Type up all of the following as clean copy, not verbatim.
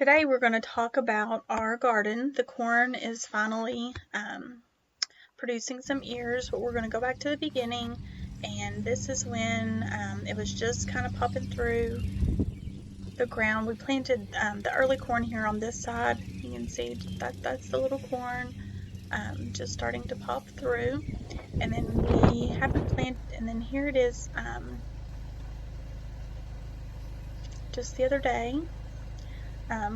Today we're going to talk about our garden. The corn is finally producing some ears, but we're going to go back to the beginning, and this is when it was just kind of popping through the ground. We planted the early corn here on this side. You can see that's the little corn just starting to pop through, and then we haven't planted, and then here it is just the other day.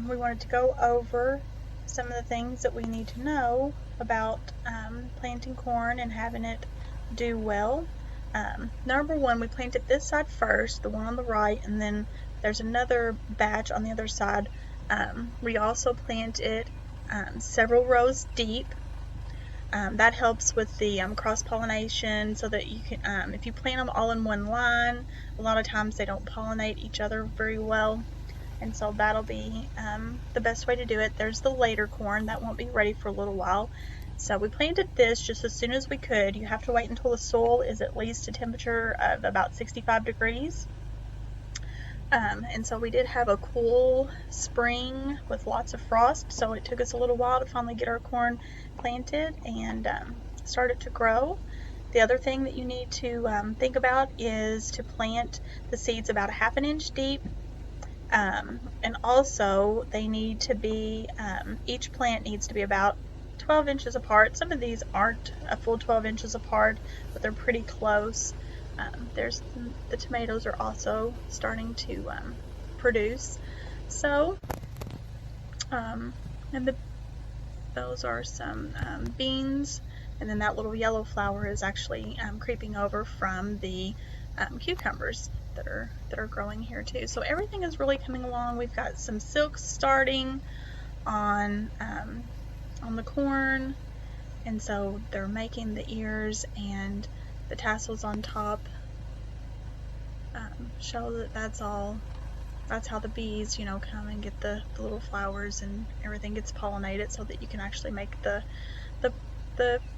We wanted to go over some of the things that we need to know about planting corn and having it do well. Number one, we planted this side first, the one on the right, and then there's another batch on the other side. We also planted several rows deep. That helps with the cross-pollination, so that you can, if you plant them all in one line, a lot of times they don't pollinate each other very well. And so that'll be the best way to do it. There's the later corn that won't be ready for a little while. So we planted this just as soon as we could. You have to wait until the soil is at least a temperature of about 65 degrees. And so we did have a cool spring with lots of frost, so it took us a little while to finally get our corn planted and started to grow. The other thing that you need to think about is to plant the seeds about 1/2 inch deep. And also they need to be, each plant needs to be about 12 inches apart. Some of these aren't a full 12 inches apart, but they're pretty close. There's the tomatoes are also starting to produce. So, and those are some beans, and then that little yellow flower is actually creeping over from the cucumbers that are growing here too. So everything is really coming along. We've got some silks starting on the corn, and so they're making the ears, and the tassels on top show that that's how the bees, come and get the little flowers, and everything gets pollinated so that you can actually make the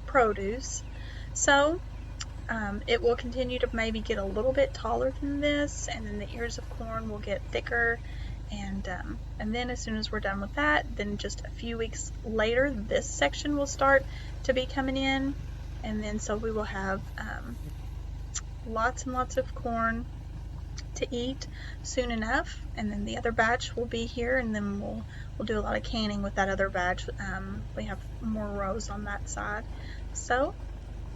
produce. So it will continue to maybe get a little bit taller than this, and then the ears of corn will get thicker, and then as soon as we're done with that, then just a few weeks later, this section will start to be coming in, and then so we will have lots and lots of corn to eat soon enough, and then the other batch will be here, and then we'll do a lot of canning with that other batch. We have more rows on that side, so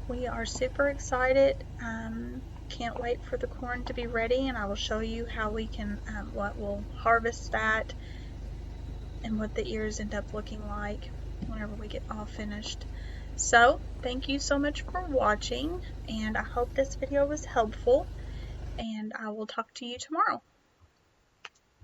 we are super excited. Can't wait for the corn to be ready, and I will show you how we can, what we'll harvest that and what the ears end up looking like whenever we get all finished. So thank you so much for watching, and I hope this video was helpful, and I will talk to you tomorrow.